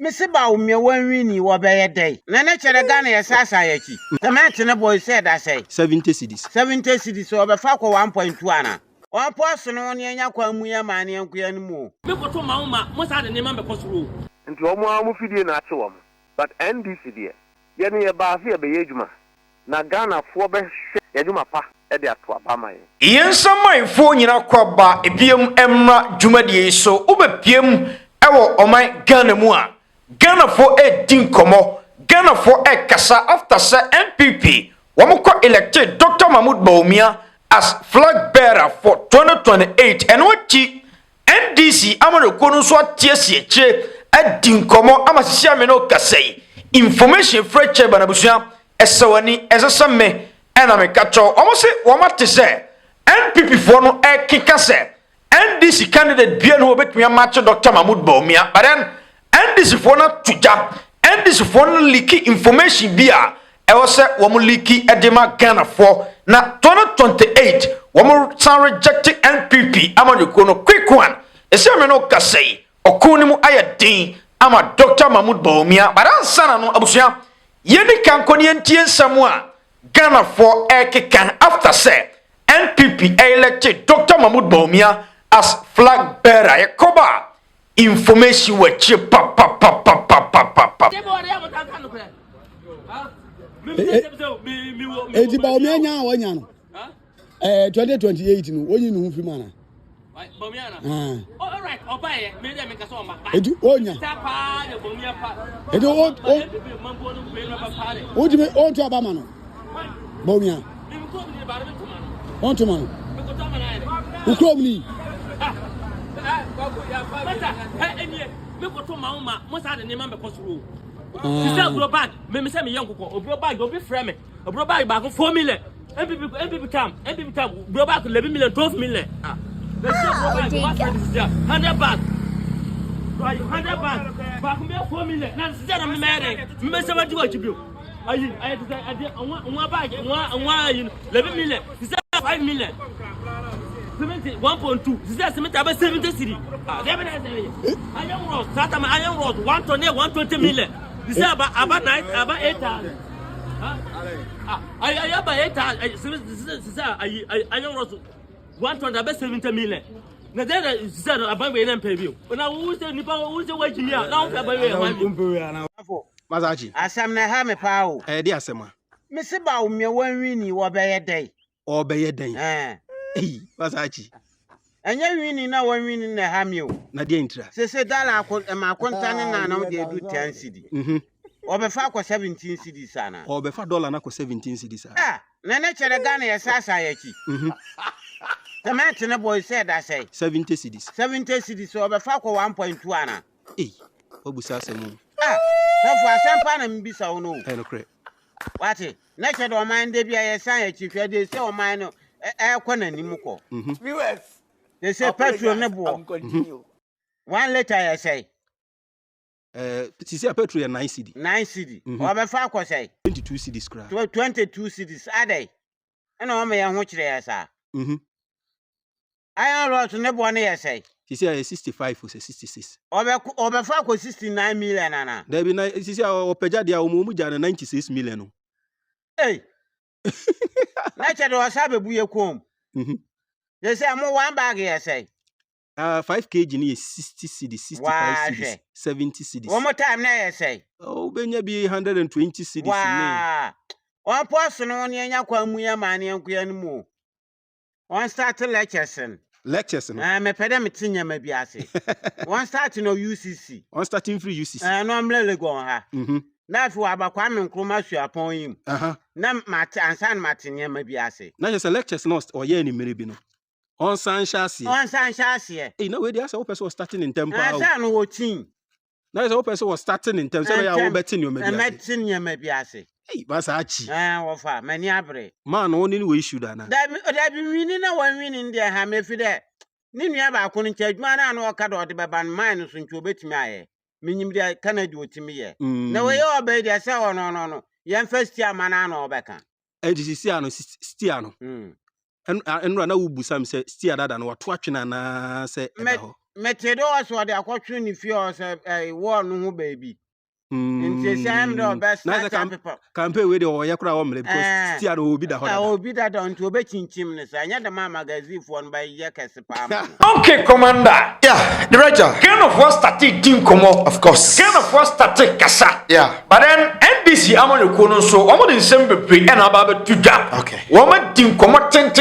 Mr. Bawumia when winnie wa be day. Nana chere Ghanaians Ayeki. The man boy said I say 70 cedis. 70 cedis over Fako 1.2 ana. One person on Yanya Kwamuya Mani and Kuyanmu. People to Mauma, most of the name of the cost rule. Into Omo natural. But NDC dear. Yenny a Bafia Bejuma. Na Ghana for be Yajuma pa, Edia to Abama. Yen some my phone in a quabba, a PM Emma Jumadi, so Uber PM, our my Ghana Mua. Ghana for a Dinkomo, Ghana for a Kasa after Sir NPP. Wamoko elected Dr. Mahmoud Bawumia as flag bearer for 2028 and what NDC Amano Konuswa TSH at Dinkomo Amasiameno Kasei. Information for Chebanabusia, Esawani, Esasame, and Amekacho, almost say, Wamate say, NPP for no air kikase, NDC candidate Bien who bet me a match Dr. Mahmoud Bawumia, but then NDC for not to jump, NDC for no leaky information beer, I was say, Wamu leaky Edema Ghana for na 2028, Wamu sound rejecting NPP, Amadukono, quick one, Esameno Kasei, Okunimu Ayadin. Ama Dr. Mahmoud Bawumia, but ansana no abusia. Yeni kankoni entien samwa. Ghana for Ayeka after say NPP elected Dr. Mahmoud Bawumia as flag bearer. Yakoba information we chip pa. Eti Bawumia nya wanya no. 2028 no onyi no hu mana. Bomiana. All right, Obaye, maybe I make a song. Eti onya. Eti o di me on to Abama no. Bawumia. On to man. Ukrom ni. Me ko to Mauma, mo sa de nema me kosoro. Sister bro bag, me say me young ko, bro bag go be frame. Bro bag ba ko 4 million. NPP come, bro bag 11 million, 12 million. The shop 100 baht. Right, 100 baht. Back me 4 million. Now sister I'm married. Me say what you do. I one bag, one 11 million. Sister 5 million. 1.2. Sister 70 city. Iron rod. That iron rod 120 million. Sister about 8,000. I about 8,000. Sister iron rod 170 million. Now then, said about me and pay you. When I was the Nipa, who's the way to me out now, Mazaji. Asam na ha me pao. Dear Sema. Mr. Bawumia when winnie wa be day. Or be a day. Mazaji. And you winning now when winning the hamio. Nadia intra. Say Dala ma contani na now they do 10 cedi. Or be fako 17 cedi sana. Or be $5 na ko 17 cedis. Ah, Nana chere Ghanaians Ayeki. The man boy said I say 70 cedis. 70 cedis so be fako 1.2 ana. Obusa semu. Ah, so for sampa na mbisa no. No cre. What it? Nature do mind dey bia Ayeki hwe dey say o man no ekwa nanim ko. Viewers. They say petrol ne bo. 1 liter I say. Tisi petrol 9 cedi. 9 cedi. O be fako say 22 cedis kra. 22 cedis ade. And o me yan ho kire ya sa. Iron rod ne bo na say. Tisi 65 or 66. O be fako 69 million ana. There be na tisi opeja dia o mu ja 96 million. Hey. Nature do sabe buye kom. They say I'm 1 bag here say. 5 kg ni 60 cedis, 65 cedis, 70 cedis. One more time na say. Oh, benya be 120 cedis. Wow. One person on nya kwamuya mani enkuya nmu. One start lectures. Lectures no. Me pede me tinya ma biase. One start no UCC. One starting free UCC. No amlele go ha. Na fi abakwa me nkroma suapon yim. Na mate ansan mate nya ma biase. Na just lectures no or ye ni mere bi no. On San Shasi. No, where the other person was starting in tempo. I know what team. Now, the person was starting in terms of your betting you maybe I say. Hey, Basachi. Wafa, many abre. Man, only we should have. That be winning a 1 winning there, ham if there. Niniaba couldn't change man and walk out of the baban minus into bet me. Meaning they cannot do it to me. No way, oh, baby, I say, oh, no. Young first year man or Becca. Edisiano, Stiano. And run a Ubusam say, steer that and what watching and say, Metedo so de akwatwe ni fie o se war no ho baby. Nti say am do best na campaign we de o yakura o mle because still no obi da ho. Obi da don to obi chinchim ne say anya de ma magazine fo no ba ye kese pa. Okay, Commander. Yeah, director. Kind of what started din komo. Of course. Kind of what started kasa. Yeah. But then NDC amon kono so omo din sembe pre e na ba be tuja. Okay. Woman din komo ten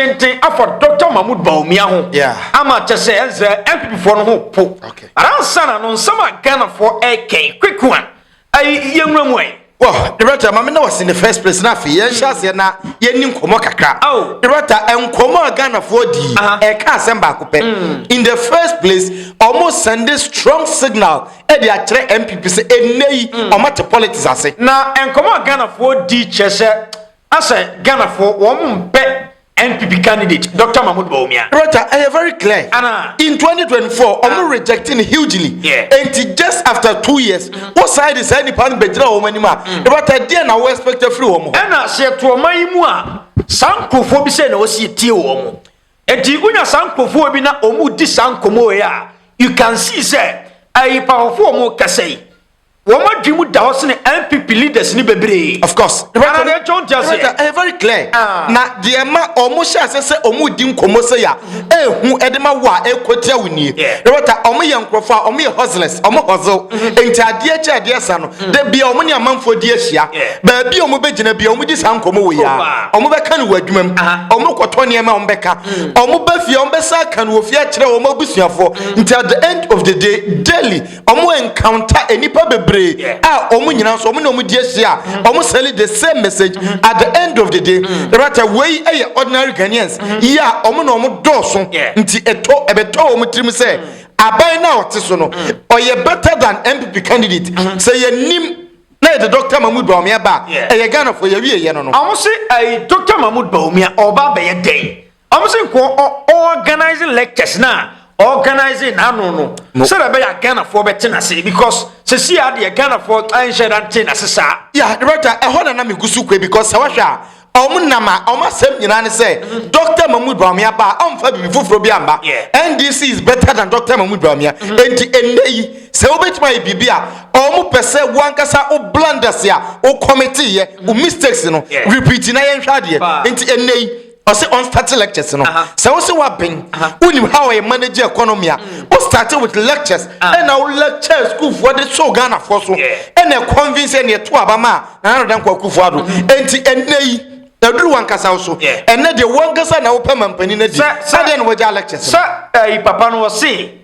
afọ Dr. Mahmoud Bawumia ho. Yeah. Ama che say NPP for no ho po. Okay. Aransa na no sama Ghana for AK quick one. Well, director, I was in the first place. Now, yes, na yenim komo kakra. Oh, director, komo Ghana for di in the first place, almost send a strong signal. E dey atre MPP say enei omo politics ase. Na komo Ghana for di chese ase Ghana for won be NPP candidate Dr. Mahmoud Bawumia. Director, I am very clear. In 2024, I'm rejecting hugely. Yeah. And just after 2 years, what side is any pan bedra woman? Director, dear, now we expect a free woman. And I said to my mua, Sanko for be saying, or see tea woman. And Tiguna Sanko for be not omu dis Sanko moya. You can see, sir, I powerful more casse. Woman dream down NPP leaders ni bebre. Of course. Director, John just say very clear. Na the ma almost say omu dim komo say ya. Hu edema wa ekotia wini. Director omu ye nkrofa omu ye hustlers omu hustle. Enti ade che ade sa no. De bia omu ni amanfo di ahia. Ba bia omu begina bia omu di san komo we ya. Omu be kan wo adwumam. Omu koto ne ma omu beka. Omu ba fie omu be sa kan wo fie kire omu abusuafo. Enti at the end of the day daily omu encounter enipa bebre. Omu nyina so omu no mu die hia. Omu sell the same message at the end of the day. Right away ordinary Ghanaians. Yeah, omu no omu doso. Nti ebeto omu trim say abai na ote so no. Oye better than MPP candidate. Say ye nim na the Dr. Mahmoud Bawumia ba. E Ghana for ye wie ye no no. Omu say Dr. Mahmoud Bawumia oba be ye den. Omu say ko organizing lectures na. Organizing no. So that be Ghana for better say because se see how the Ghana for I share that thing as sa. Yeah, director, e hoda na me gusu kwe because sawahwa omunama omasem nyina ne say Dr. Mahmoud Bawumia ba amfa bibi foforo bi amba. NDC is better than Dr. Mahmoud Bawumia. Enti enei se obetima e bibia omu pese wankasa o blunders ya o committee ye o mistakes no repeat na yen hwa de. Enti enei I say on starting lectures, no. So also what bring? Unim how I manage economy. We started with lectures, and now lecture school for the so Ghana for so, and a convince any to Abama, and then Kufuado, and nay. Do one cast also, and then the one cast now permanent penny. Then with your lectures, sir. Papa no say.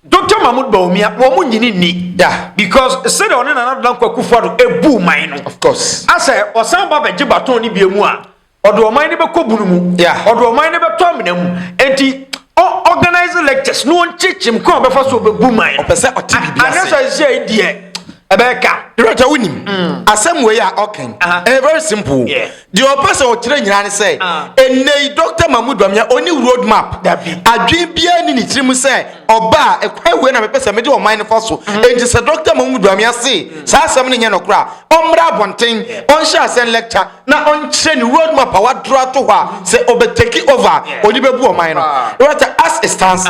Dr. Mahmoud Bawumia, woman you need, because said on another Kufuado a boom mine. Of course, I say, or some Baba Jibatoni be moi. Odo mind be ko bunumu odo mind be to menam enti organize lectures no nchechim ko be fa so be bu mind opese oti bibia anasa say die ebeka director winim asem we ya okay very simple the opese o kire nyina ne say enei Dr. Mahmoud Bawumia oni road map adwen bia ni tirim say oba ekwai we na me pese me de o mind fa so enti say Dr. Mahmoud Bawumia say sa asem ne nya no kra omra bonten on sha sen lecture na on kire ni road map wa draw to ha say obe take over oni be bu o mind no right as it stands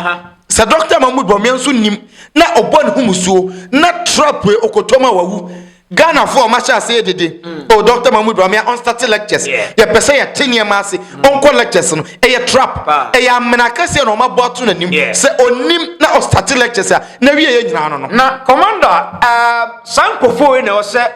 say Dr. Mahmoud Bawumia so nim na obon humusuo na trap we okotoma wawu Ghana for masha say dede oh Dr. Mahmoud Bawumia on start lectures ye pese ye 10 year mase on call lectures no e trap e ya menakase no ma boto na nim say onim na on start lectures na wie ye nyina no na commander sanko fo we na o say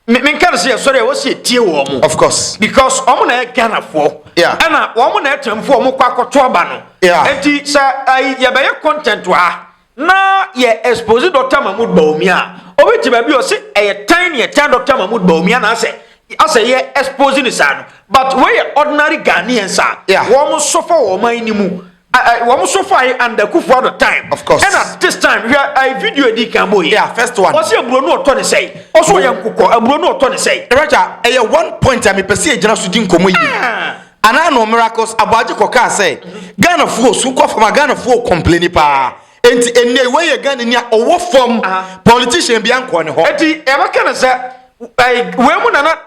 me can say sorry o say tie wo mo of course because omo na Ghana for na omo na etemfo omo kwa akoto aba no enti say ye be content wa na ye expose Dr. Mahmoud Bawumia obeti ba bi o say e tiny Dr. Mahmoud Bawumia na say ye expose ni sa no but we ordinary Ghanaians wo suffer wo man ni mu wo suffer and the Kufuado time of course and at this time we I video di kan boy first one o say aburo no oto ni say o so ye nkukọ aburo no oto ni say Raja e one point am pese e gina so di nkomo yi ana no miracles abaje koka say Ghana fu su ko fama Ghana fu complain pa enti enne we ye Ghana ni owo form politician bi anko ne ho enti e ba kana say mu na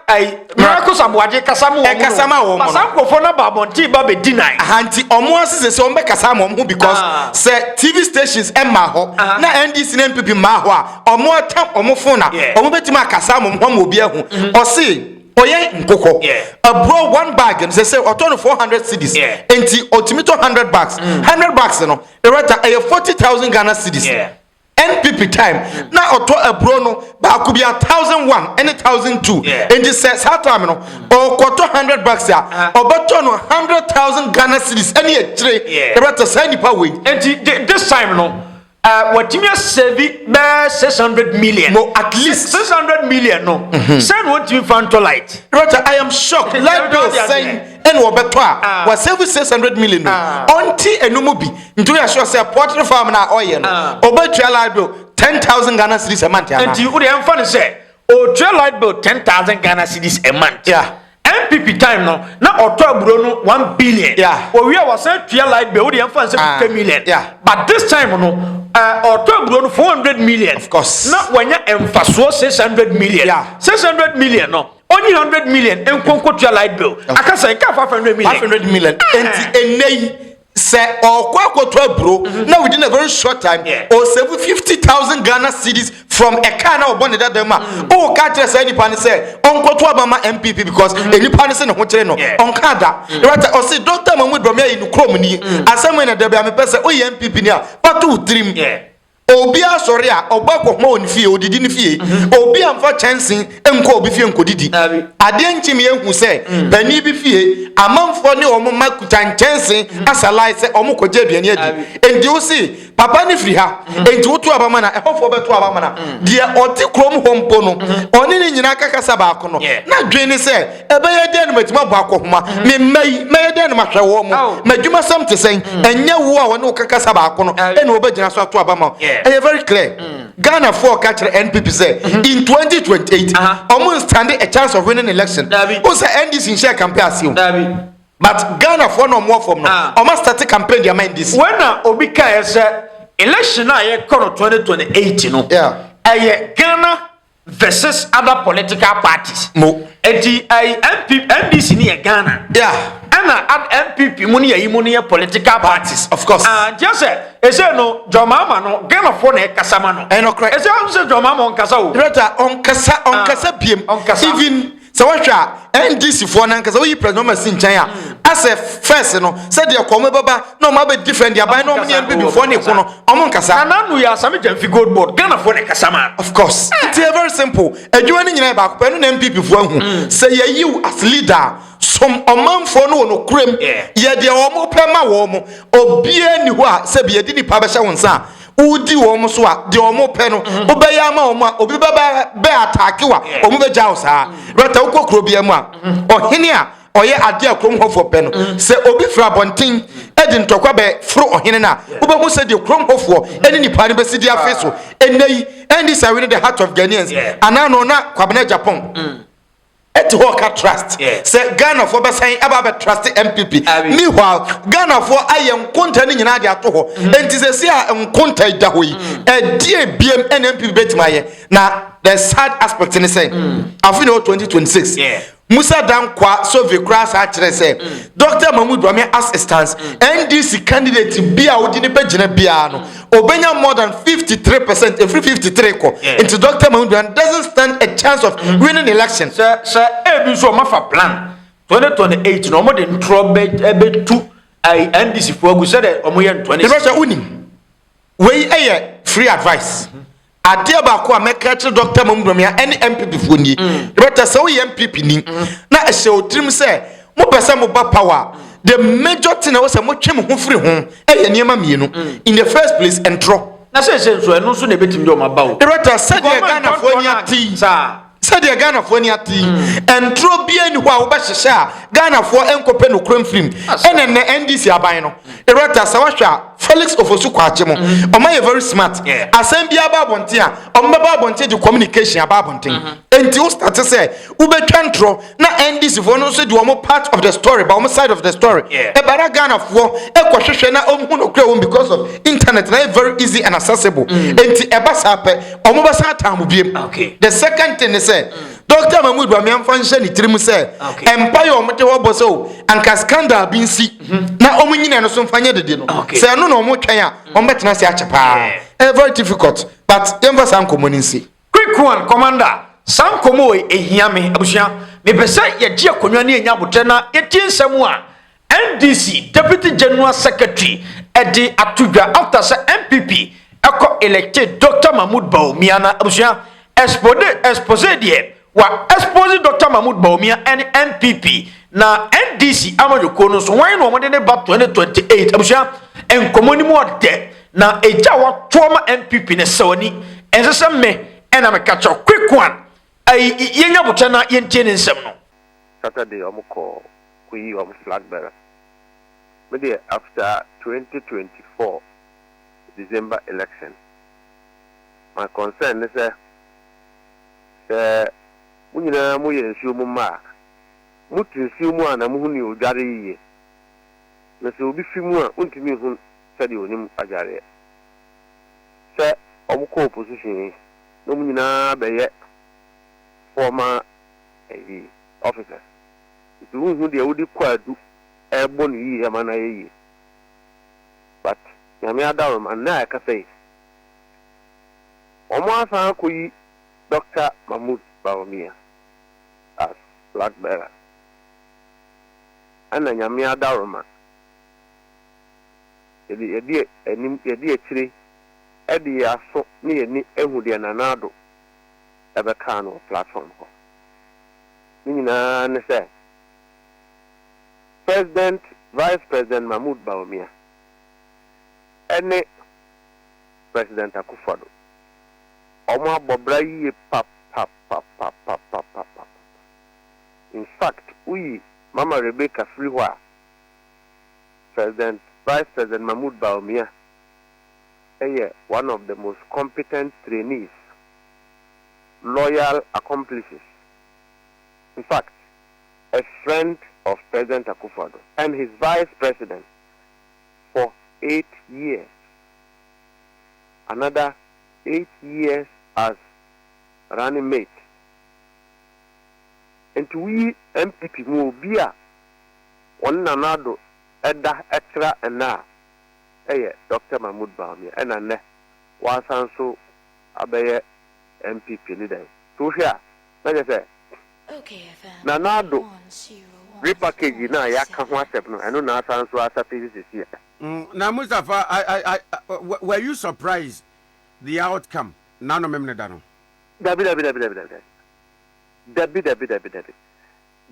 miracle sabuaje kasamu e kasama wo mo masankofo na babonti ba be deny ahanti omo asese se ombe kasama omo because say TV stations emma ho na NDC na NPP ma ho a omo atam omo phone na omo betima kasama omo ma obi ahu o se oye nkoko bro one bag and say otono 400 cedis enti otimito 100 bucks 100 bucks no e rata 40,000 Ghana cedis NPP time na oto abro no ba ku bia 1,001 and 1,002 and this says how time no o koto 100 bucks ya oboto no 100,000 Ghana cedis any e tire e rata say nipa we and this time no what you save 600 million no at least 600 million no send what you found to light Roger, I am shocked like bill saying and obeto a was 600 million onti enumubi ntu ya sure say poultry farm na oye no obeto light bill 10,000 Ghana cedis a month and you would have fun say o light bill 10,000 Ghana cedis a month NPP time no na auto aburo no 1 billion we was say light bill would have fun say 50 million but this time no auto aburo no 400 million of course na wanya emfaso 600 million 600 million no only 100 million enkonko to light bill akasa ka 500 million enti enei say okwa to aburo now within a very short time or save 50,000 Ghana cedis from a car now born that dem o ka tell say any pan say onko to abama MPP because any pan say no ho kire no onka da right o say Dr. Mahmoud Bawumia in krom ni asem na da bia me pese o ye MPP ni a patu trim obi asori a ogbako ma oni fie odidi ni fie obi amfa chansen enko obi fie enko didi ade nchim ye hu se bani bi fie amanfo ne omo makuta chansen asalai se omo koje aduane adi endi o si papa ni firi ha enti wotu abama na ehofo betu abama na de oti krom hompo no oni ni nyina kakasa ba akono na dwene se ebe ye de no matima bo akohoma me me de no mahwe wo mo madwuma sam te sen enya wo a woni kakasa ba akono ene obegyina so ato abama very clear Ghana for catch NPP say in 2028 almost standing a chance of winning election who say NDC in share campaign but Ghana for no more from now almost start campaign their mind this when obika say election na ye kono 2028 no Ghana versus other political parties no enti NDC ni Ghana na NPP money ya political parties of course just say no John Mahama no Ghana for na kasama no no correct say John Mahama on kasa o director on kasa biem even so what NDC for na kasa we president masin chan as a first no said the come baba no ma be different dia by no NPP for na ko no on kasa na no ya sami jamfi gold board Ghana for na kasama of course it's very simple adwuma ni nyina ba ko no NPP for hu say you as leader some omanfo no no krem ye de omo pema wo mo obie ni ho a se be di nipa be hye wonsa udi wo mo so a de omo pe no obeya ma omo a obi be attack wa omo be jaw sa rata ukokro bia mu a ohene a oye ade akrom hofo pe no se obi fra bonten edi ntokwa be fro ohene na obe mu se de krom hofo eni nipa ne be sidi afeso enei endi sa we the heart of Ghanaians anano na kwabena Japan et worker trust say Ghana for besan aba trust MPP meanwhile Ghana for ayen konta ni nyina de ato ho enti se se a nkonta ida ho yi e die biem NPP betimaye na the sad aspect in say after 2026 Musa Dankwa so ve cross akere say Dr. Mahmoud Bawumia assistance NDC candidate bia odi ne begina bia no obenya more than 53% every 53 ko into Dr. Mahmoud Bawumia doesn't stand a chance of winning election sir ebi so ma fa plan 2028 no mo de ntro be tu NDC for go say omo ye 20 Russia unim we free advice adia ba ko ameka che Dr. Mahmoud Bawumia any MPP fo ni better say we MPP ni na ehye otrim say mo pese mo ba power the major thing was say mo twem ho free ho niema mienu in the first place entro na say so eno so na betim do ma ba o better say the Ghana fo ni ati said the Ghana for near tea and throw be any while Basha Ghana for encope no crime film and then NDC abino Erata Sawasha Felix Ofosu Kwachemo or my very smart assembly about bontia or maba bontia to communication about bonting until start to say Ube Chantro na NDC for no say do more part of the story but almost side of the story Ebara Ghana for a question because of internet very easy and accessible until Ebasape or Mobasa time will be okay. The second thing is Dr. Mahmoud Bawumia function ni tirimu say empire omote wo bo so anka scandal bi nsi na omo nyina no so mfanye dede no say no na omo twan a omo betena se achepa very difficult but yemfa san common nsi quick one commander san komo ehia me abusua me pese ye gie akonwa na enya botre na yetie nsemu a NDC Deputy General Secretary Eddie Atudwa after say NPP eko elected Dr. Mahmoud Bawumia na abusua expose die wa expose Dr. Mahmoud Bawumia and NPP na NDC amayoko no so wan no mo de ne ba 2028 abusua enkomo ni mo de na eja wa toma NPP ne sawani ensese me ena me catch a quick one ay yenya bocha na yentie ne nsem no Saturday omko kuyi om flag bearer maybe after 2024 December election my concern is munyina mu ye nsuo mu ma mutu nsuo mu ana mu hu ni odware yiye na se obi fi mu a untimi hu sade onim agare se omko opposition no munyina beye former officers itu hu de odi kwadu ebo no yiye mana yiye but nyame adarum anna ka say omo asan koyi Dr. Mahmoud Bawumia as flag bearer. Ana nyame adaroma. Yedi echiri edi aso ni yeni ehu de nanado ebe ka no platform ko. Nyina ne say President Vice President Mahmoud Bawumia ene President Akufo-Addo Oma Bobrayi pap. In fact, we Mama Rebecca Freewa, Vice President Mahmoud Bawumia, one of the most competent trainees, loyal accomplices. In fact, a friend of President Akufo-Addo and his vice president for 8 years. Another 8 years as running mate. And we MPP mu bia on nanado eda extra na Dr. Mahmoud Bawumia and ne wasan so abeye MPP leader. So here, let me say nanado repackage na ya ka ho asep no eno na asan so asapezi this year. Now Mustafa, were you surprised the outcome? Nano memne dano. Dabi.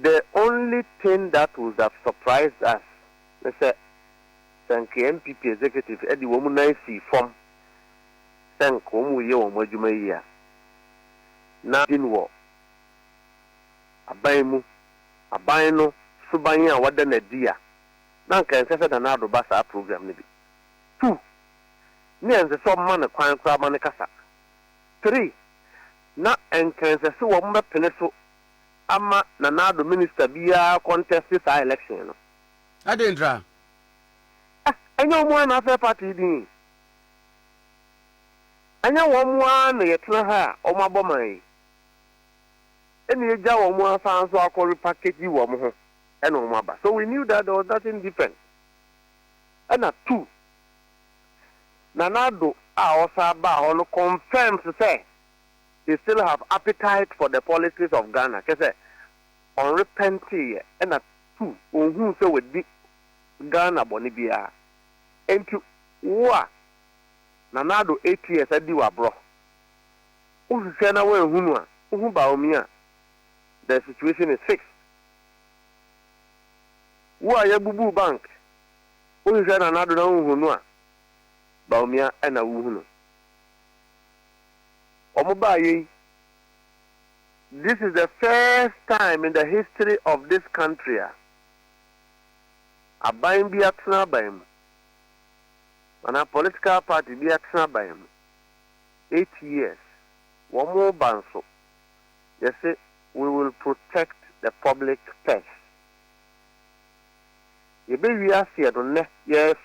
The only thing that would have surprised us, let's say, thank MPP executive Eddie Womunai see from thank Omuye Omajumaya. Now in war. Abaymu, Abayno, Subanya, what then a dear. Nanka and Sessa Danado Bassa program maybe. 2. Near the some man a crime crab on the casa. 3. Na enkense so wo mbepene so ama nanado minister bia contest this election no adendra anya mo na fa party din anya wo mo na yetena ha o maboman eni eja wo mo afa so akori package wo mo ho ena o maba so we knew that there was nothing different and 2 nanado a osa ba ho no confirms say they still have appetite for the policies of Ghana. Because unrepentant and 2 who say with the Ghana Bonibia and to wa nanado 8 years at diwa bro. Who say na we hunwa who Bawumia the situation is fixed. Who are Bubu Bank? Who say nanado na hunwa Bawumia and a wuhunu. This is the first time in the history of this country. A buying be at Snabaim. And a political party be at Snabaim. 8 years. One more banso. They say we will protect the public purse. You be we are here to yes.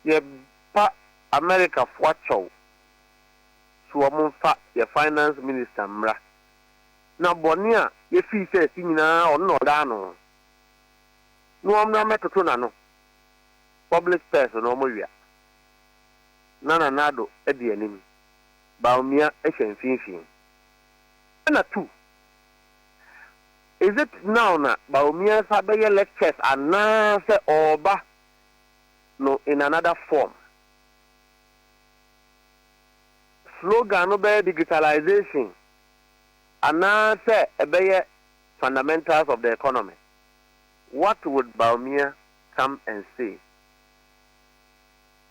You pa America for chow. So your finance minister mra na bɔne a yɛfii sɛ asi nyinaa ɔno na ɔda ano no ɔmmra mɛtoto na no public space no ɔmo wia na nanado adi anim Bawumia ɛhyɛ mfimfini ɛna 2 is it now na Bawumia sa bɛyɛ lectures anaasɛ ɔba no in another form slogan no bɛyɛ digitalization anaasɛ ɛbɛyɛ fundamentals of the economy. What would Bawumia come and say?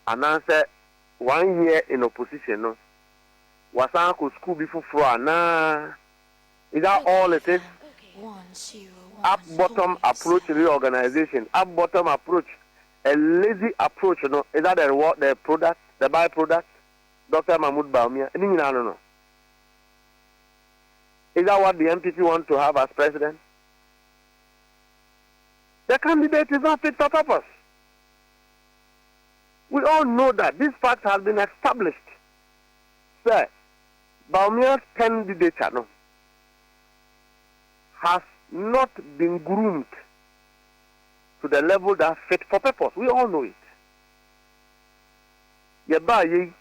Anaasɛ 1 year in opposition no wasan kɔ school before ana is that all it is? Up bottom approach reorganization, up bottom approach, a lazy approach, no? Is that the product, the byproduct? Dr. Mahmoud Bawumia, I don't know. Is that what the NPP want to have as president? The candidate is not fit for purpose. We all know that this fact has been established. Sir, Bawumia's candidature no, has not been groomed to the level that fit for purpose. We all know it. Yebaye,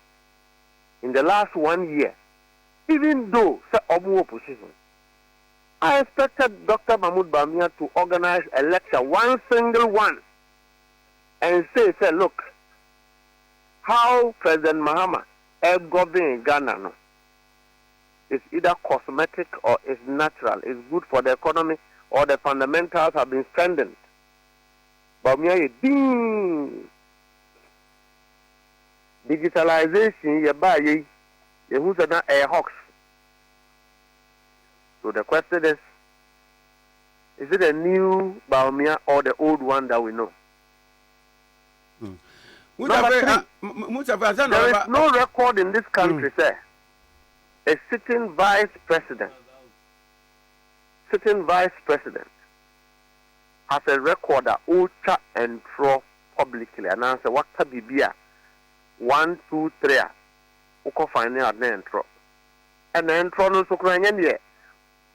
in the last 1 year, even though opposition, I expected Dr. Mahmoud Bawumia to organize a lecture, one single one, and say, look, how President Mahama governing Ghana no, is either cosmetic or is natural, is good for the economy, or the fundamentals have been strengthened. Bawumia ding digitalization yebaye who's na a hawks. So the question is it a new Bawumia or the old one that we know? Number 3, there is no record in this country, sir. A sitting vice president has a record that ultra and throw publicly and answer what can be 1, 2, 3. Uko find out the intro. And the intro no so kran ye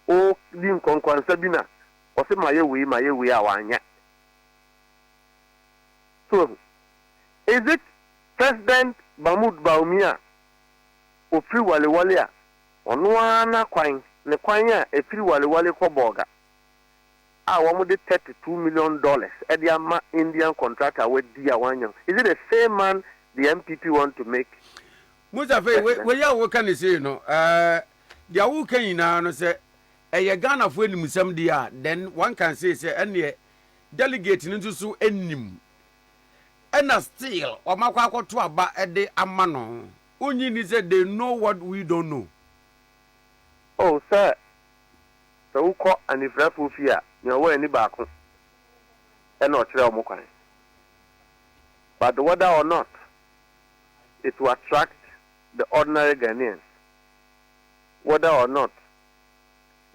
o din konkwan sabina o se maye we awanya. So is it President Mahmoud Bawumia o free wale a ono ana kwan ne kwan a e free wale ko boga a wo de $32 million e de ama Indian contractor we dia wanyan. Is it the same man the MPP want to make? Mustafa, we ya wo kan say no dia wo kan ina no say e Ghana fo enim sam dia, then one can say ene delegate ntu so enim ena still o makwa akoto aba e de ama no onyi ni say they know what we don't know. Oh sir, so uko anifrafu fia nya wo ani ba ko e na o kire o mo kwan. But whether or not it will attract the ordinary Ghanaians, whether or not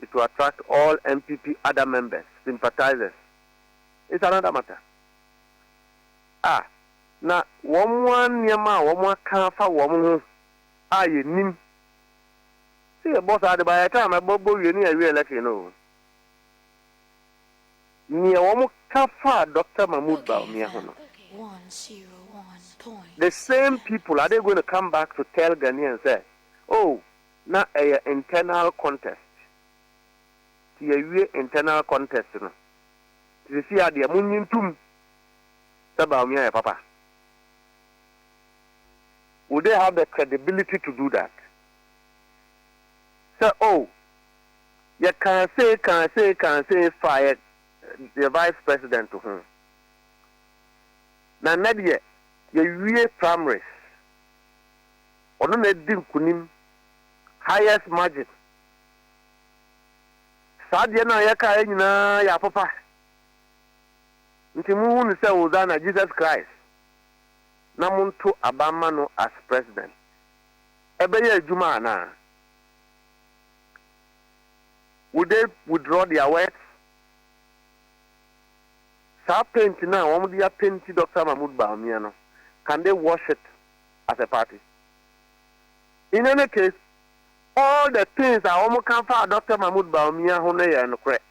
it will attract all NPP other members, sympathizers, it's another matter. Na one yama, one kafa, one ye nim. See a boss at by the time I bobo you near real like you know. Near one kafa, Dr. Mahmoud Bawumia. The same people, are they going to come back to tell Ghanaians, say, oh, now a internal contest. The internal contest, you know. You see, the Amunian tomb, Bawumia, Papa. Would they have the credibility to do that? So, oh, you can say, fire the vice president to him. Now, Nadia. Ye primaries ono na din kunim highest margin sadie na ya ka nyina ya papa nti mu hu se wo na Jesus Christ na muntu abama no as president ebe ye adwuma na would they withdraw their words? Sa paint na wo mu dia paint Dr. Mahmoud Bawumia no. Can they wash it as a party? In any case, all the things I almost can for Dr. Mahmoud Bawumia Hone and correct.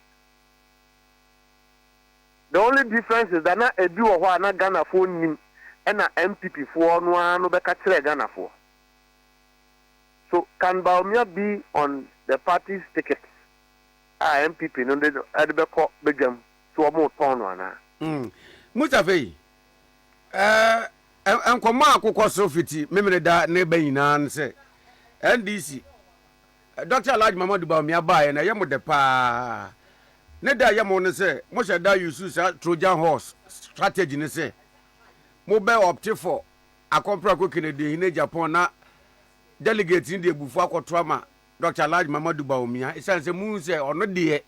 The only difference is that na edu or na Ghana for nim and na MPP for no beka chere Ghana for. So can Bawumia be on the party's ticket? MPP no de beko begam so omo ton wana. Mustafei enkoma akokọ so fiti memere da ne bayina se NDC Dr. Alhaji Mamadu Bawumia bae na yemo de pa ne da yemo ne se mo sheda use sa Trojan horse strategy ne se mo be opt for akompra ko Kennedy ne Japan na delegate ni de bufu akoto ama Dr. Alhaji Mamadu Bawumia isanse mu se ono de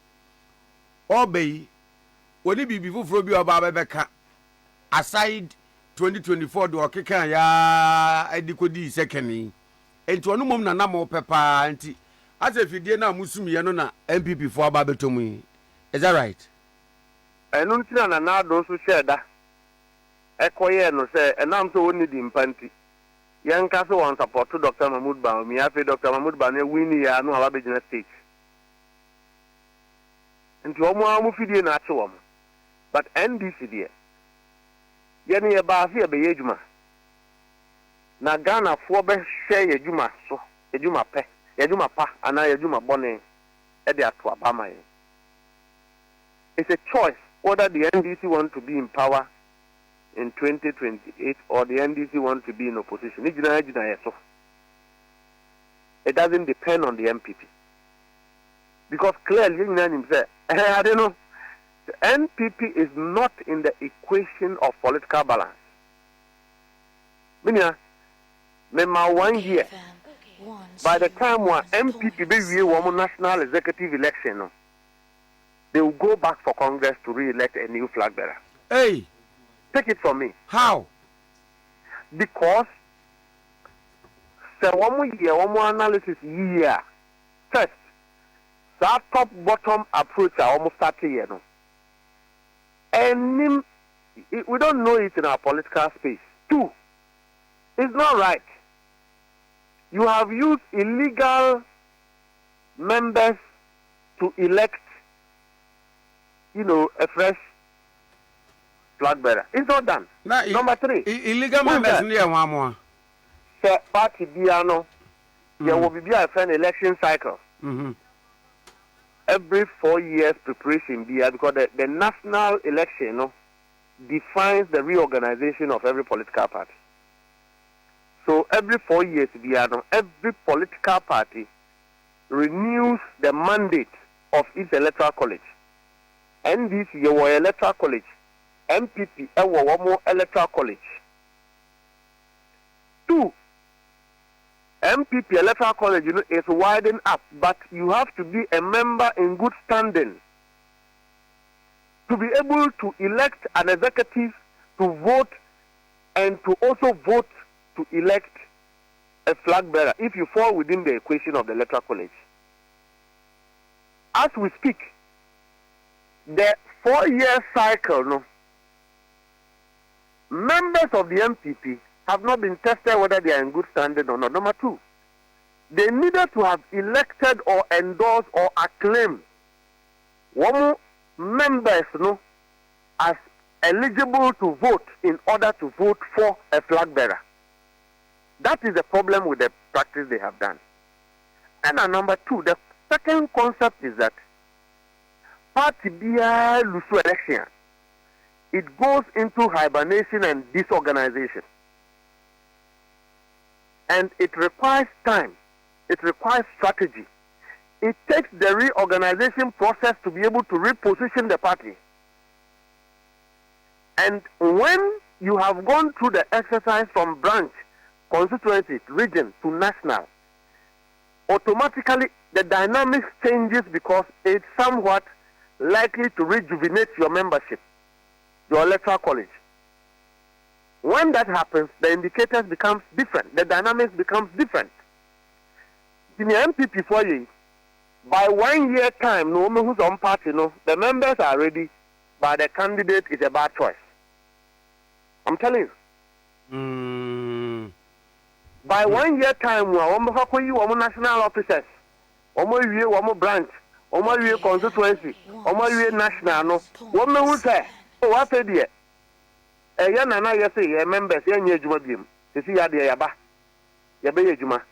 obey woni bibi fufuro bi oba bebeka aside 2024 do okeka ya edikodi second enti onu mom na mo pepa enti ase fidie na musumiye no na MPP fo aba betomu. Is that right? Enu ntina na do so sheda ekoye no se enam so woni di mpanti yanka so won support Dr. Mahmoud Bawumia fe Dr. Mahmoud Bawumia win ya no aba begina stage enti omo amu fidie na ache wom but NDC die yene ye ba fi be yejuma na Ghana fo be hwe yejuma so yejuma pe yejuma pa ana yejuma bone e de ato abama ye. It's a choice whether the NDC want to be in power in 2028 or the NDC want to be in opposition. It doesn't depend on the MPP. Because clearly, I don't know, the NPP is not in the equation of political balance. Meaning, 1 year, by the time when MPP be one national executive election, they will go back for Congress to re-elect a new flag bearer. Hey! Take it from me. How? Because one more analysis year. First, that top-bottom approach are almost 30 years. And we don't know it in our political space. Two, it's not right. You have used illegal members to elect a fresh flag bearer. It's not done. Number three. Illegal members in there one more. Party Biano, there will be a friend election cycle. Every 4 years preparation because the national election defines the reorganization of every political party. So every 4 years every political party renews the mandate of its electoral college. NDC, you were electoral college. MPP, you were one more electoral college. Two, MPP electoral college, is widened up, but you have to be a member in good standing to be able to elect an executive to vote and to also vote to elect a flag bearer if you fall within the equation of the electoral college. As we speak, the 4 year cycle, members of the MPP have not been tested whether they are in good standing or not. Number two, they needed to have elected or endorsed or acclaimed one members as eligible to vote in order to vote for a flag bearer. That is the problem with the practice they have done. And number two, the second concept is that party BI lose election. It goes into hibernation and disorganization. And it requires time. It requires strategy. It takes the reorganization process to be able to reposition the party. And when you have gone through the exercise from branch, constituency, region to national, automatically the dynamics changes because it's somewhat likely to rejuvenate your membership, your electoral college. When that happens, the indicators becomes different. The dynamics becomes different. In the MPP for you, by 1 year time, no matter who's on party, the members are ready, but the candidate is a bad choice. I'm telling you. By 1 year time, one national officers, one branch, one constituency, one national. No, one who say, oh, what said ye? A young and I say, a members, young Jumabim, to see Yaba, Yabe Juma.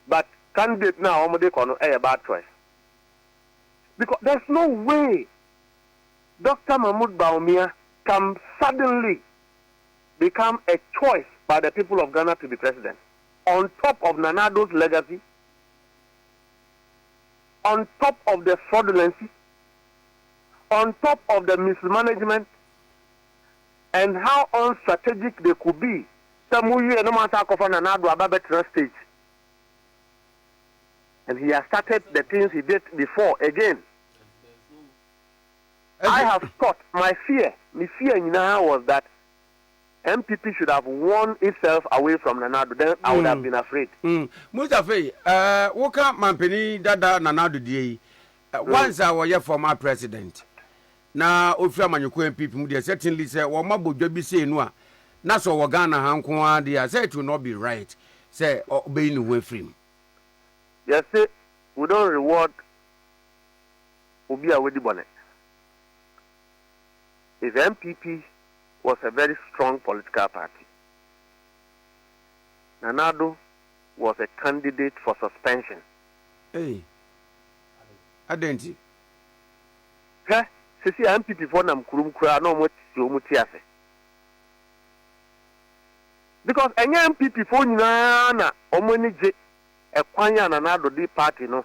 But candidate now, a bad choice. Because there's no way Dr. Mahmoud Bawumia can suddenly become a choice by the people of Ghana to be president. On top of Nanado's legacy, on top of the fraudulency, on top of the mismanagement, and how unstrategic they could be. Samuel no matter of Nanado Ababetra stage. And he has started the things he did before again. I have thought, my fear now was that MPP should have won itself away from Nanado. Then I would have been afraid. Mustafa, Woka Mampeni Dada Nanado DA. Once I was former president. Now, Ofra Manyuko MPP, they certainly say, well, Mabu Jobi say no. Naso Wagana Hankwa, they say it will not be right. Say, obeying away from. Yes, say, we don't reward Ubia Wedi Bonnet. If MPP was a very strong political party, Nanado was a candidate for suspension. Hey, I didn't. Hey, see, MPP for them kurum kura no more tiase. Because any MPP for na omoni je e kwanya Nanado di party no.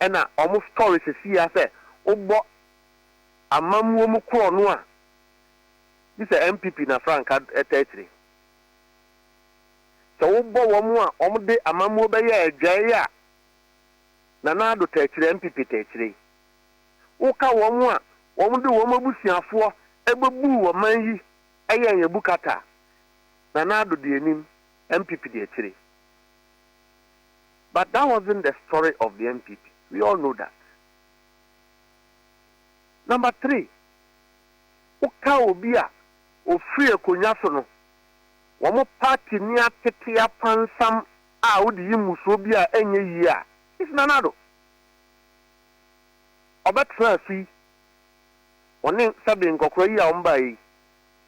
Ena almost story see say obo amamuo mu kro no a this is MPP na Frank ethetri so obo wo mu a omde amamuo be ya adwae a Nanado tetri MPP tetri uka wo mu a omde wo mabusiafo ebebu wo manyi eye yebukata Nanado di enim MPP di etri. But that wasn't the story of the MPP. We all know that. Number 3, Uka Obia, Ofri Konyasono, Wamo party near Tetia Pansam, Audi Musobia, any year. It's Nanado. Obat Francis, one name Sabin Kokoya Ombai,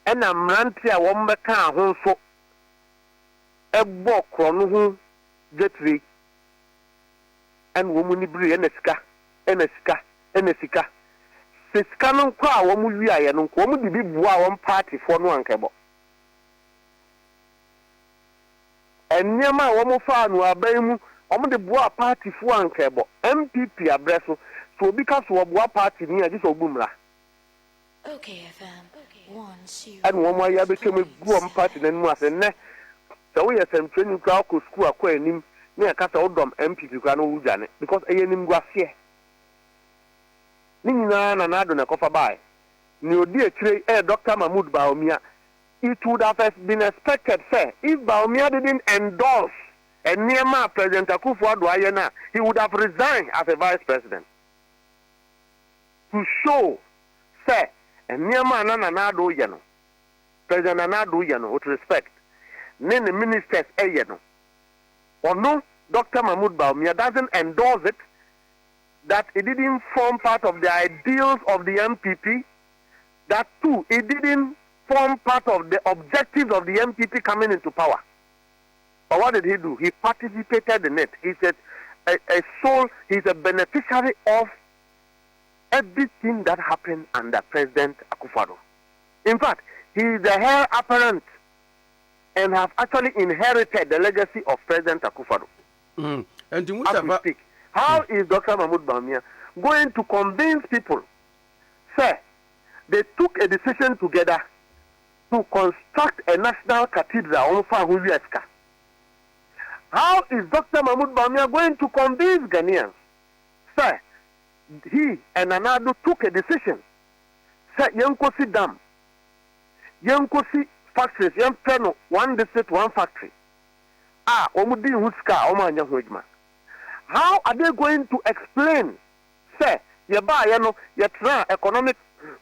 and a Mrantia Wombaka Honso, a book on Jetri, and Womunibri, and a ska. Canon kwa womu wia ya no womu di bibua won party for no ankebo enyema womu fa no aban mu womu de bua party for ankebo MPP abreso so because wo bua party ni agi so bumra okay fam once you and womu ya bekeme bua party na mu ase ne so we yesem training kwa ko school akwa anim na kasa odom MPP kwa no wujane because eyenim guasie Nanado na kofa bai. Ni odi etire Dr. Mahmoud Bawumia. It would have been expected, say, if Bawumia didn't endorse a Niema President Akufo-Addo Ayena, he would have resigned as a vice president. To show, say, a Niema Nanado Yeno, President Nanado Yeno, with respect, then the ministers Yeno. Or no, Dr. Mahmoud Bawumia doesn't endorse it. That it didn't form part of the ideals of the MPP. That too, it didn't form part of the objectives of the MPP coming into power. But what did he do? He participated in it. He's a soul, he's a beneficiary of everything that happened under President Akufo-Addo. In fact, he is the heir apparent and have actually inherited the legacy of President Akufo-Addo. And to as we speak. How is Dr. Mahmoud Bawumia going to convince people? Sir, they took a decision together to construct a national cathedral on Fahuyeska. How is Dr. Mahmoud Bawumia going to convince Ghanaians? Sir, he and Nanado took a decision. Sir, Yankosi Dam, Yankosi factories, Yampeno, one district, one factory. Omudi Huska, Omanya Hujma. How are they going to explain, say, your economic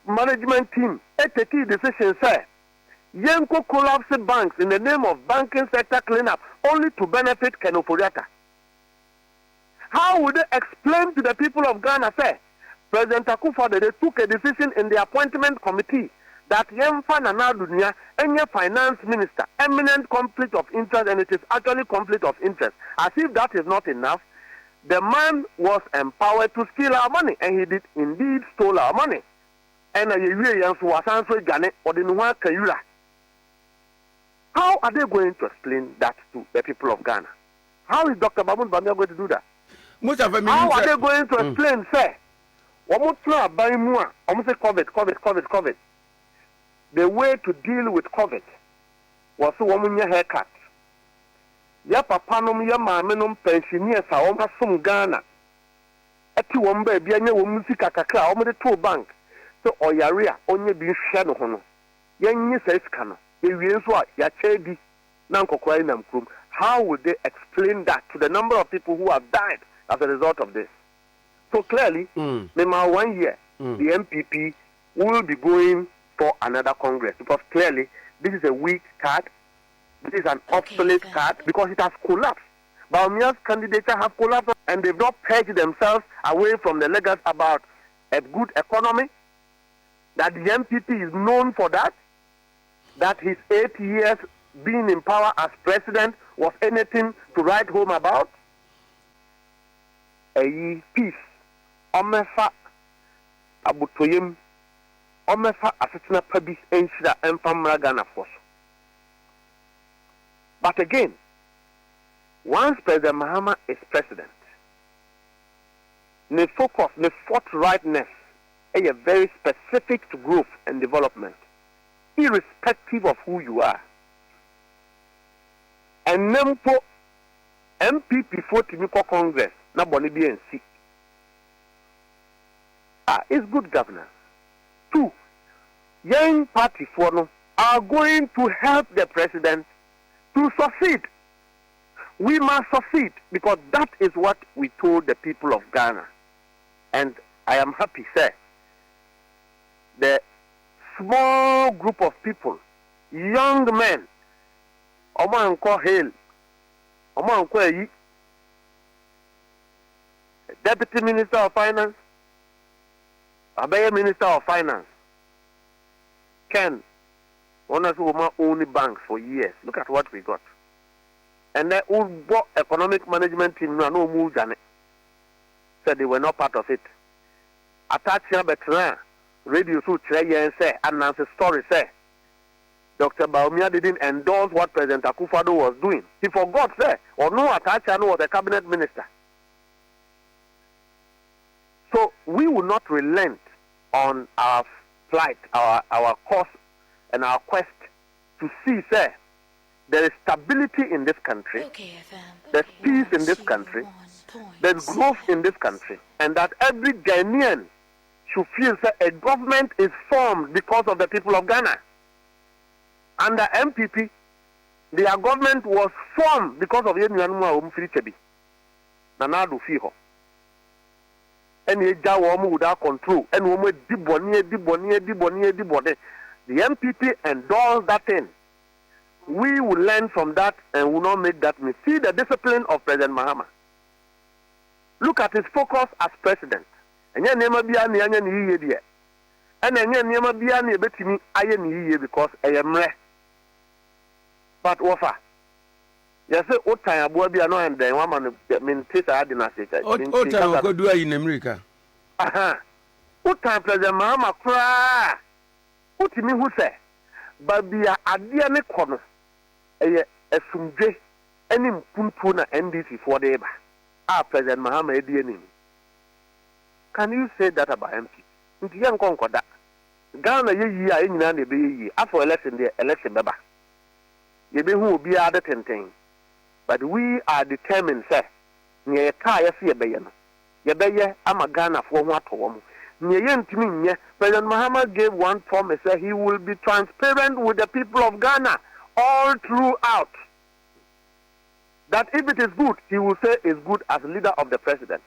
management team, take decision, say, Yenko collapsed banks in the name of banking sector cleanup only to benefit Ken Ofori-Atta. How would they explain to the people of Ghana, say, President Akufo-Addo, they took a decision in the appointment committee that Yemfa Nana Dunia, any finance minister, eminent conflict of interest, and it is actually conflict of interest. As if that is not enough, the man was empowered to steal our money, and he did indeed stole our money. And how are they going to explain that to the people of Ghana? How is Dr. Bawumia going to do that? How are they going to explain, say, COVID. The way to deal with COVID was to haircut. Ya papa nom ya maame nom pensioners a won asom Ghana. Ati won ba bia nya won sika kakra a won de to bank. So oyare a onye bi hwe no ho no. Yenye sika no. Ewie nso a ya chedi na nkokora na mkrum. How would they explain that to the number of people who have died as a result of this? So clearly, maybe 1 year, the NPP will be going for another Congress, because clearly this is a weak card, this is an obsolete card, because it has collapsed. Bawumia's candidature has collapsed, and they've not purged themselves away from the legacy about a good economy, that the NPP is known for that his 8 years being in power as president was anything to write home about. A peace, omefa abutoyem, omefa asetina pabis enshira enfamra Ghana force. But again, once President Mahama is president, the focus, the forthrightness, is very specific to growth and development, irrespective of who you are. And Nempo MPP for Timiko Congress, na boni BNC. It's good governance. 2, young party for no are going to help the president to succeed. We must succeed, because that is what we told the people of Ghana. And I am happy, sir. The small group of people, young men, Omanko Hale, Omanko Yi, Deputy Minister of Finance, Abaye Minister of Finance, Ken, one of whom owned banks for years. Look at what we got. And then economic management team no move than it. Said they were not part of it. Attached to radio to and say, announce a story, say, Dr. Bawumia didn't endorse what President Akufo-Addo was doing. He forgot, say, or no Atacha was a cabinet minister. So we will not relent on our flight, our course, and our quest to see, say, there is stability in this country, there's peace in this country, there's growth in this country, and that every Ghanaian should feel that a government is formed because of the people of Ghana. Under MPP, their government was formed because of Yenuanuma Umfirichebi. Nanadu Fiho. And Yeja without control, and Womo Diboni. The MPP endorsed that thing. We will learn from that and will not make that mistake. See the discipline of President Mahama. Look at his focus as president. And then never be any year. And then never be any betting iron year because I am rare. But Wafa. Yes, what time I will be annoying the woman mean Tisa Adinasi. What time go do in America? What time President Mahama cry? What me who say? But be a Adiane corner. A sumje any pumpuna NDC for the eba. President Mahama Edianim. Can you say that about MP? Into young concord that Ghana ye in an be after election the election baba. Ye be who be other 10. But we are determined, sir. Near Kaya see a bayan. Ye I'm a Ghana for what home. President Mahama gave one promise that he will be transparent with the people of Ghana all throughout. That if it is good, he will say it's good as leader of the president.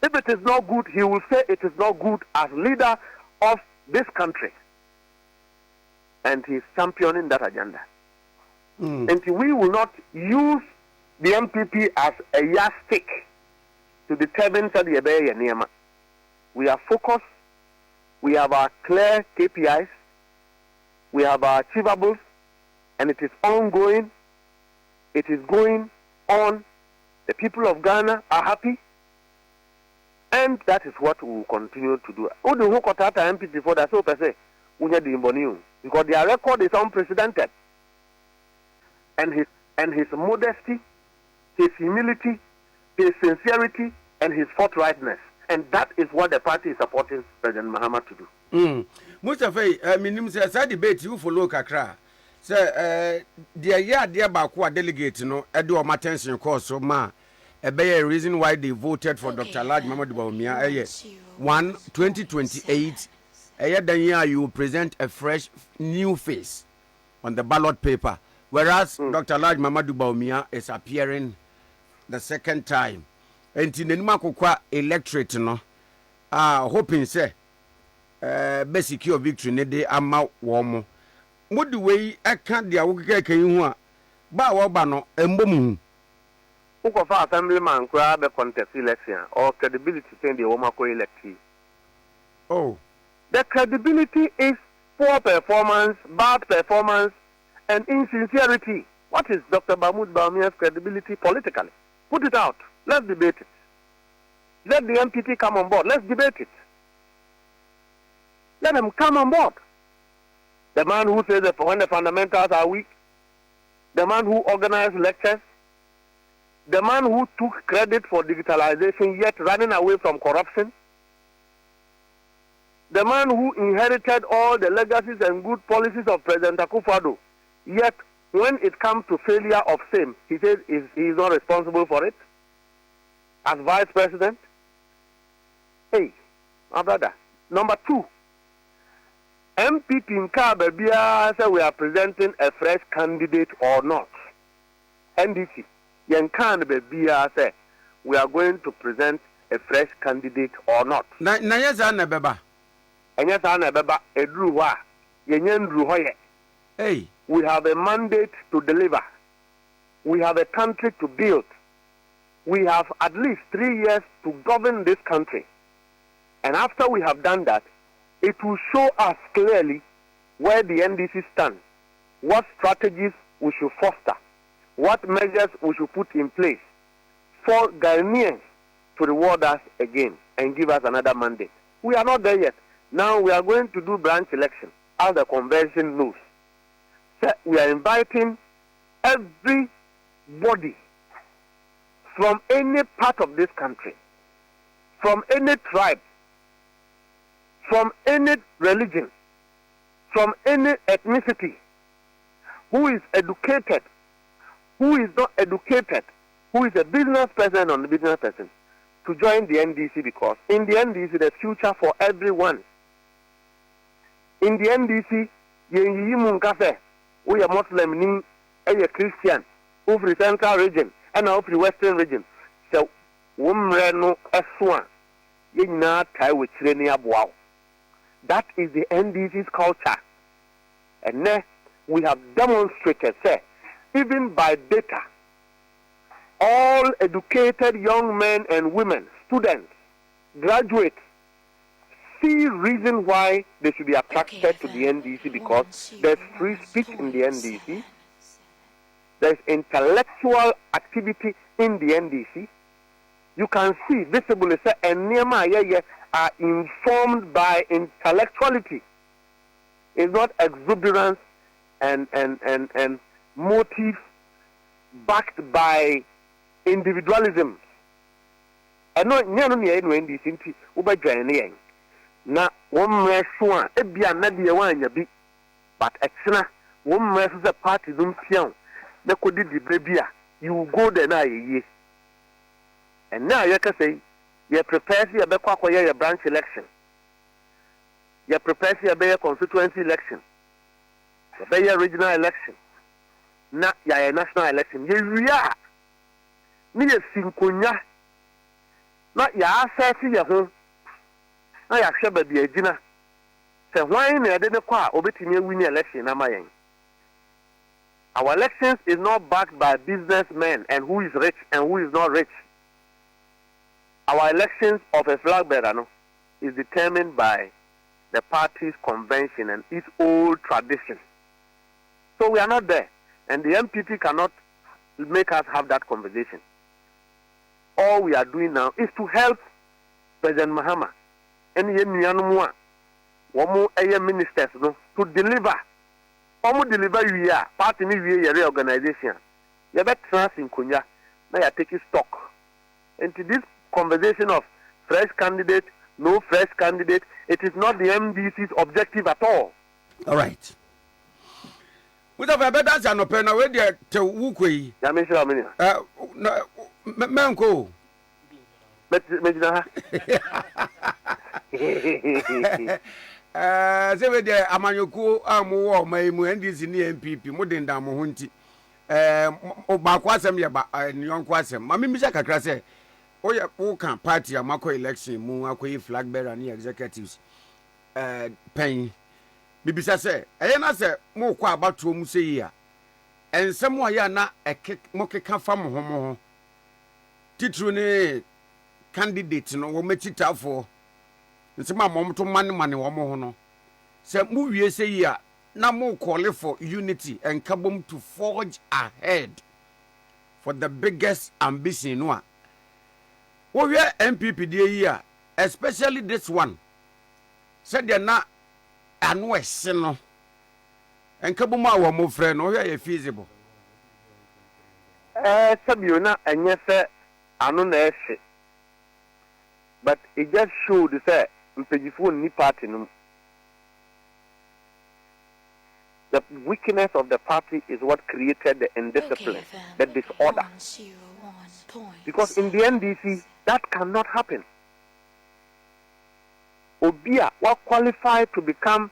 If it is not good, he will say it is not good as leader of this country. and he's championing that agenda. And we will not use the MPP as a yardstick to determine that we are focused, we have our clear KPIs, we have our achievables, and it is ongoing, it is going on. The people of Ghana are happy, and that is what we will continue to do. MPP before that, so per se, because their record is unprecedented. And his modesty, his humility, his sincerity, and his forthrightness. And that is what the party is supporting President Mahama to do. Mustafa, minim say that debate you follow kakra. Say dear Bakwa delegate no edu o attention course so ma a reason why they voted for Dr. Laj Mahama Bawumia 2028 then you will present a fresh new face on the ballot paper, whereas Dr. Laj Mahama Bawumia is appearing the second time. And in the Makokwa electorate no hoping say basic your victory ne de ama wo mo the way I can't dia wo keke hu a ba wo ba no embom hu ko fa assemblyman kura be contest election or credibility say the woman ko elect. Oh, the credibility is poor performance, bad performance, and insincerity. What is Dr. Bawumia's credibility politically? Put it out. Let's debate it. Let the MPP come on board. Let's debate it. Let them come on board. The man who says that when the fundamentals are weak, the man who organized lectures, the man who took credit for digitalization yet running away from corruption, the man who inherited all the legacies and good policies of President Akufo-Addo, yet when it comes to failure of same, he says he is not responsible for it. As vice president, hey, my brother. Number two, MPP in Kababia say we are presenting a fresh candidate or not. NDC, Yankan Babia say we are going to present a fresh candidate or not. Na yesa beba. Anyasa na beba edru wa. Yenyen dru hoye. Hey, we have a mandate to deliver. We have a country to build. We have at least 3 years to govern this country. And after we have done that, it will show us clearly where the NDC stands, what strategies we should foster, what measures we should put in place for Ghanaians to reward us again and give us another mandate. We are not there yet. Now we are going to do branch election, as the convention knows. So we are inviting everybody from any part of this country, from any tribe, from any religion, from any ethnicity, who is educated, who is not educated, who is a business person or a business person, to join the NDC, because in the NDC there's future for everyone. In the NDC, we are Muslim, we are Christian, we are Central region, and now the Western region. So, no that is the NDC's culture. And then we have demonstrated, say, even by data, all educated young men and women, students, graduates, see reason why they should be attracted to the NDC, because there's free speech in the NDC. There's intellectual activity in the NDC. You can see visibly say Nehemiah are informed by intellectuality. It's not exuberance and motive backed by individualism. And no NDC uba join na one restaurant ebia na de wan ya bi, but exna one restaurant is a party dum pian. Na kodi di bebia, you will go there na ye. And now you can say you prepare for your branch election. You prepare for your constituency election. You regional election. Na your national election. You are ni sinkunya. Na ya access your home. Na ya sheba bi ejina. So why na de kwa obetimi win election na mayen? Our elections is not backed by businessmen and who is rich and who is not rich. Our elections of a flag bearer no, is determined by the party's convention and its old tradition. So we are not there. And the NPP cannot make us have that conversation. All we are doing now is to help President Mahama and the ministers no, to deliver. Omo deliver you here, party ni we reorganization. You better trust in Kunya. Now you are taking stock. And to this conversation of fresh candidate, no fresh candidate, it is not the MDC's objective at all. All right. Without a better than a pen away there to Wukui. Yamisha, Manko. Say with the Amanyoko, Amu, my NDC NPP, Modern Damohunti. Bakwasem ya young kwasem. Mami Mishaka Krase. Oh, yeah, Oka party, a Mako election, Muako flag bearer and executives. Pain. Bibisa say, I say, more qua about to Museya. And somewhere ya na a kick moke from homo. Titrune candidate no wo metita for. Nse ma mom to money wo mo no. Se mu wie say ya na mo call for unity and kabom to forge ahead for the biggest ambition no. Wo we NPP dey here, especially this one. Said they na anu ese no. En kabom a wo mo frɛ no we feasible. Sabio na enye se anu na ese. But it just showed say mpejifo ni party no. The weakness of the party is what created the indiscipline, the disorder. Because in the NDC, that cannot happen. Obia was qualified to become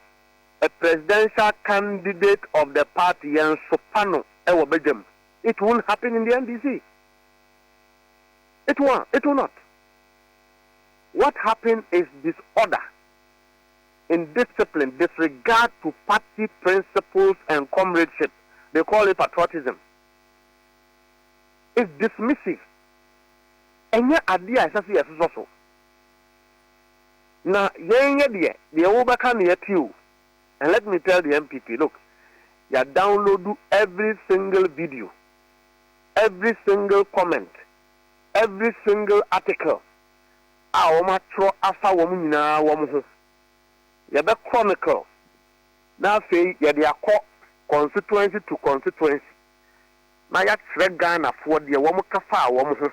a presidential candidate of the party and Sopano Ewo Belgium. It won't happen in the NDC. It won't. It will not. What happened is disorder, indiscipline, disregard to party principles and comradeship. They call it patriotism. It's dismissive. And yet, idea is also. Now, the overcome yet you. And let me tell the MPP, look, you download every single video, every single comment, every single article. Our matro asa woman na woman. You be chronicle. Now say you dey call constituency to constituency. Now you trek Ghana for the woman kafa woman.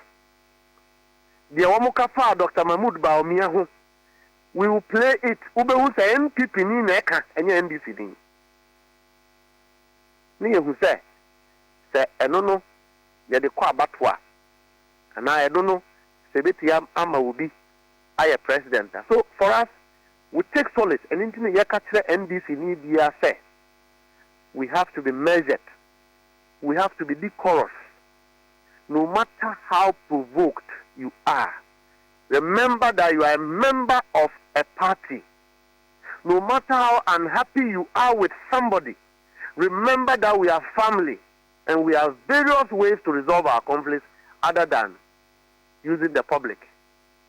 The woman kafa Dr. Mahmoud Bawumia ho. We will play it. Ube who say NPP ni neka enye NDC ni. Ni who say eno no you dey call abatwa. And I don't know say betiam ama ubi. I a president. So for us, we take solace and into the NDC need say we have to be measured. We have to be decorous. No matter how provoked you are, remember that you are a member of a party. No matter how unhappy you are with somebody, remember that we are family and we have various ways to resolve our conflicts other than using the public.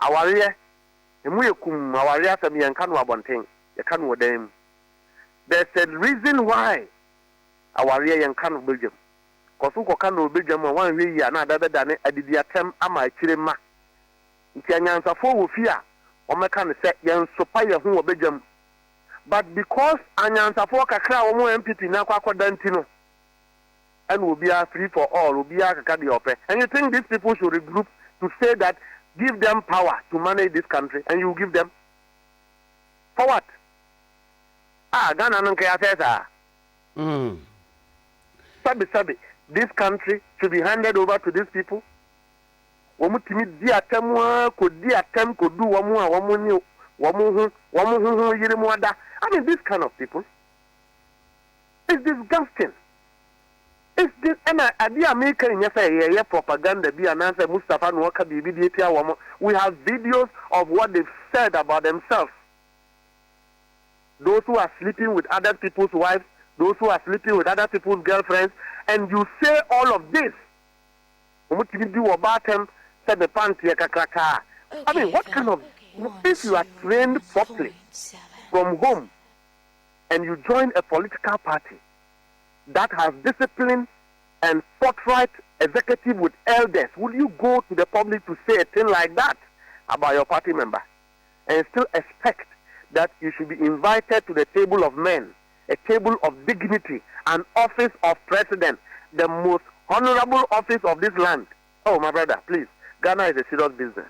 Our there's a reason why our rear and can Belgium. Kosuko can Belgium 1 year another than a did attempt ama chirema. Ntianyansa for wofia o meka say yen sopaya hu Belgium. But because anyansa for kakra o mo MPP na kwakoda ntino and will be free for all, will be a and you think these people should regroup to say that give them power to manage this country, and you give them for what? Ghana no care sabi. This country should be handed over to these people. I mean, this kind of people. It's disgusting. It's this, and I making propaganda be an answer Mustafa Nwaka we have videos of what they've said about themselves. those who are sleeping with other people's wives, those who are sleeping with other people's girlfriends, and you say all of this. I mean, what kind of, if you are trained properly from home and you join a political party that has discipline and forthright executive with elders, will you go to the public to say a thing like that about your party member and still expect that you should be invited to the table of men, a table of dignity, an office of president, the most honorable office of this land? Oh, my brother, please. Ghana is a serious business.